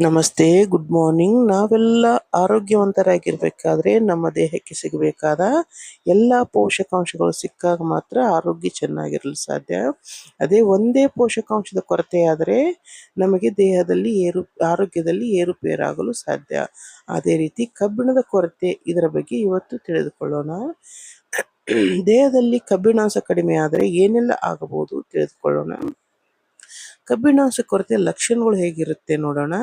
ನಮಸ್ತೆ, good morning. ನಾವೆಲ್ಲ ಆರೋಗ್ಯವಂತರಾಗಿರ್ಬೇಕಾದ್ರೆ ನಮ್ಮ ದೇಹಕ್ಕೆ ಸಿಗಬೇಕಾದ ಎಲ್ಲ ಪೋಷಕಾಂಶಗಳು ಸಿಕ್ಕಾಗ ಮಾತ್ರ ಆರೋಗ್ಯ ಚೆನ್ನಾಗಿರಲು ಸಾಧ್ಯ. ಅದೇ ಒಂದೇ ಪೋಷಕಾಂಶದ ಕೊರತೆ ಆದರೆ ನಮಗೆ ದೇಹದಲ್ಲಿ ಆರೋಗ್ಯದಲ್ಲಿ ಏರುಪೇರಾಗಲು ಸಾಧ್ಯ. ಅದೇ ರೀತಿ ಕಬ್ಬಿಣದ ಕೊರತೆ, ಇದರ ಬಗ್ಗೆ ಇವತ್ತು ತಿಳಿದುಕೊಳ್ಳೋಣ. ದೇಹದಲ್ಲಿ ಕಬ್ಬಿಣಾಂಶ ಕಡಿಮೆ ಆದರೆ ಏನೆಲ್ಲ ಆಗಬಹುದು ತಿಳಿದುಕೊಳ್ಳೋಣ. ಕಬ್ಬಿಣಾಂಶ ಕೊರತೆಯ ಲಕ್ಷಣಗಳು ಹೇಗಿರುತ್ತೆ ನೋಡೋಣ.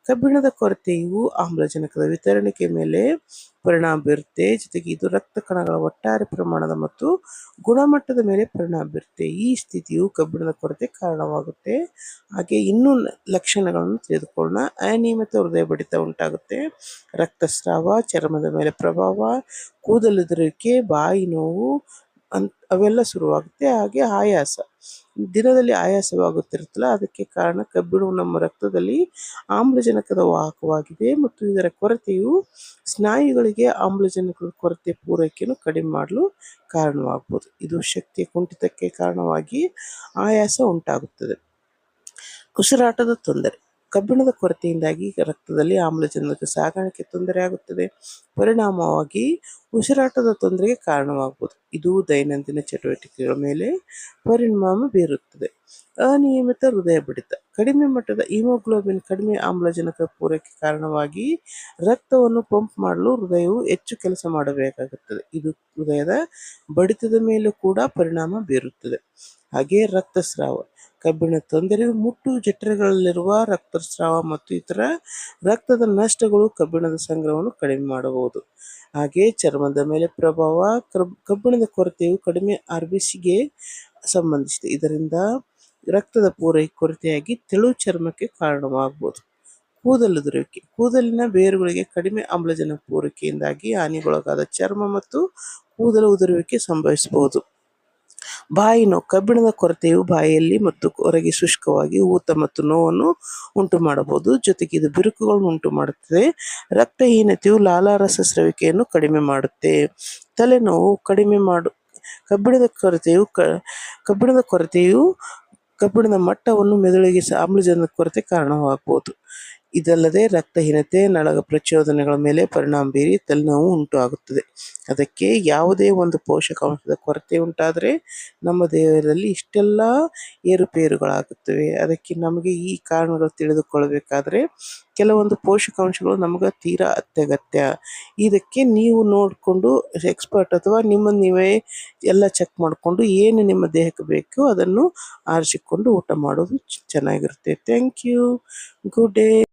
ಕಬ್ಬಿಣದ ಕೊರತೆಯು ಆಮ್ಲಜನಕದ ವಿತರಣೆಗೆ ಮೇಲೆ ಪರಿಣಾಮ ಬೀರುತ್ತೆ. ಜೊತೆಗೆ ಇದು ರಕ್ತ ಕಣಗಳ ಒಟ್ಟಾರೆ ಪ್ರಮಾಣದ ಮತ್ತು ಗುಣಮಟ್ಟದ ಮೇಲೆ ಪರಿಣಾಮ ಬೀರುತ್ತೆ. ಈ ಸ್ಥಿತಿಯು ಕಬ್ಬಿಣದ ಕೊರತೆ ಕಾರಣವಾಗುತ್ತೆ. ಹಾಗೆ ಇನ್ನೂ ಲಕ್ಷಣಗಳನ್ನು ತಿಳಿದುಕೊಳ್ಳೋಣ. ಅನಿಯಮಿತ ಹೃದಯ ಬಡಿತ ಉಂಟಾಗುತ್ತೆ, ರಕ್ತಸ್ರಾವ, ಚರ್ಮದ ಮೇಲೆ ಪ್ರಭಾವ, ಕೂದಲುದುರುವಿಕೆ, ಬಾಯಿ ನೋವು ಅವೆಲ್ಲ ಶುರುವಾಗುತ್ತೆ. ಹಾಗೆ ಆಯಾಸ, ದಿನದಲ್ಲಿ ಆಯಾಸವಾಗುತ್ತಿರುತ್ತಲ್ಲ, ಅದಕ್ಕೆ ಕಾರಣ ಕಬ್ಬಿಣವು ನಮ್ಮ ರಕ್ತದಲ್ಲಿ ಆಮ್ಲಜನಕದ ವಾಹಕವಾಗಿದೆ ಮತ್ತು ಇದರ ಕೊರತೆಯು ಸ್ನಾಯುಗಳಿಗೆ ಆಮ್ಲಜನಕದ ಕೊರತೆ ಪೂರೈಕೆಯನ್ನು ಕಡಿಮೆ ಮಾಡಲು ಕಾರಣವಾಗಬಹುದು. ಇದು ಶಕ್ತಿಯ ಕುಂಠಿತಕ್ಕೆ ಕಾರಣವಾಗಿ ಆಯಾಸ ಉಂಟಾಗುತ್ತದೆ. ಉಸಿರಾಟದ ತೊಂದರೆ, ಕಬ್ಬಿಣದ ಕೊರತೆಯಿಂದಾಗಿ ರಕ್ತದಲ್ಲಿ ಆಮ್ಲಜನಕ ಸಾಗಾಣಿಕೆ ತೊಂದರೆ ಆಗುತ್ತದೆ. ಪರಿಣಾಮವಾಗಿ ಉಸಿರಾಟದ ತೊಂದರೆಗೆ ಕಾರಣವಾಗಬಹುದು. ಇದು ದೈನಂದಿನ ಚಟುವಟಿಕೆಗಳ ಮೇಲೆ ಪರಿಣಾಮ ಬೀರುತ್ತದೆ. ಅನಿಯಮಿತ ಹೃದಯ ಬಡಿತ, ಕಡಿಮೆ ಮಟ್ಟದ ಹಿಮೋಗ್ಲೋಬಿನ್ ಕಡಿಮೆ ಆಮ್ಲಜನಕ ಪೂರೈಕೆ ಕಾರಣವಾಗಿ ರಕ್ತವನ್ನು ಪಂಪ್ ಮಾಡಲು ಹೃದಯವು ಹೆಚ್ಚು ಕೆಲಸ ಮಾಡಬೇಕಾಗುತ್ತದೆ. ಇದು ಹೃದಯದ ಬಡಿತದ ಮೇಲೂ ಕೂಡ ಪರಿಣಾಮ ಬೀರುತ್ತದೆ. ಹಾಗೆ ರಕ್ತಸ್ರಾವ, ಕಬ್ಬಿಣ ತೊಂದರೆಯು ಮುಟ್ಟು ಜಠರಗಳಲ್ಲಿರುವ ರಕ್ತಸ್ರಾವ ಮತ್ತು ಇತರ ರಕ್ತದ ನಷ್ಟಗಳು ಕಬ್ಬಿಣದ ಸಂಗ್ರಹವನ್ನು ಕಡಿಮೆ ಮಾಡಬಹುದು. ಹಾಗೆ ಚರ್ಮದ ಮೇಲೆ ಪ್ರಭಾವ, ಕಬ್ಬಿಣದ ಕೊರತೆಯು ಕಡಿಮೆ ಆರ್ಬಿಸಿಗೆ ಸಂಬಂಧಿಸಿದೆ. ಇದರಿಂದ ರಕ್ತದ ಪೂರೈಕೆ ಕೊರತೆಯಾಗಿ ತೆಳು ಚರ್ಮಕ್ಕೆ ಕಾರಣವಾಗಬಹುದು. ಕೂದಲುದುರುವಿಕೆ, ಕೂದಲಿನ ಬೇರುಗಳಿಗೆ ಕಡಿಮೆ ಆಮ್ಲಜನಕ ಪೂರೈಕೆಯಿಂದಾಗಿ ಹಾನಿಗೊಳಗಾದ ಚರ್ಮ ಮತ್ತು ಕೂದಲು ಉದುರುವಿಕೆ ಸಂಭವಿಸಬಹುದು. ಬಾಯಿ ನೋವು, ಕಬ್ಬಿಣದ ಕೊರತೆಯು ಬಾಯಿಯಲ್ಲಿ ಮತ್ತು ಹೊರಗೆ ಶುಷ್ಕವಾಗಿ ಊತ ಮತ್ತು ನೋವನ್ನು ಉಂಟು ಮಾಡಬಹುದು. ಜೊತೆಗೆ ಇದು ಬಿರುಕುಗಳನ್ನು ಉಂಟು ಮಾಡುತ್ತದೆ. ರಕ್ತಹೀನತೆಯು ಲಾಲಾರಸ ಸ್ರವಿಕೆಯನ್ನು ಕಡಿಮೆ ಮಾಡುತ್ತೆ. ತಲೆನೋವು ಕಬ್ಬಿಣದ ಕೊರತೆಯು ಕಬ್ಬಿಣದ ಮಟ್ಟವನ್ನು ಮೆದುಳಿಗೆ ಆಮ್ಲಜನಕ ಕೊರತೆ ಕಾರಣವಾಗಬಹುದು. ಇದಲ್ಲದೆ ರಕ್ತಹೀನತೆ, ನಳಗ ಪ್ರಚೋದನೆಗಳ ಮೇಲೆ ಪರಿಣಾಮ ಬೀರಿ ತಲೆನೋವು ಉಂಟು ಆಗುತ್ತದೆ. ಅದಕ್ಕೆ ಯಾವುದೇ ಒಂದು ಪೋಷಕಾಂಶದ ಕೊರತೆ ಉಂಟಾದರೆ ನಮ್ಮ ದೇಹದಲ್ಲಿ ಇಷ್ಟೆಲ್ಲ ಏರುಪೇರುಗಳಾಗುತ್ತವೆ. ಅದಕ್ಕೆ ನಮಗೆ ಈ ಕಾರಣಗಳು ತಿಳಿದುಕೊಳ್ಳಬೇಕಾದ್ರೆ ಕೆಲವೊಂದು ಪೋಷಕಾಂಶಗಳು ನಮಗೆ ತೀರಾ ಅತ್ಯಗತ್ಯ. ಇದಕ್ಕೆ ನೀವು ನೋಡಿಕೊಂಡು ಎಕ್ಸ್ಪರ್ಟ್ ಅಥವಾ ನಿಮ್ಮನ್ನು ನೀವೇ ಎಲ್ಲ ಚೆಕ್ ಮಾಡಿಕೊಂಡು ಏನು ನಿಮ್ಮ ದೇಹಕ್ಕೆ ಬೇಕೋ ಅದನ್ನು ಆರಿಸಿಕೊಂಡು ಊಟ ಮಾಡೋದು ಚೆನ್ನಾಗಿರುತ್ತೆ. Thank you. Good day.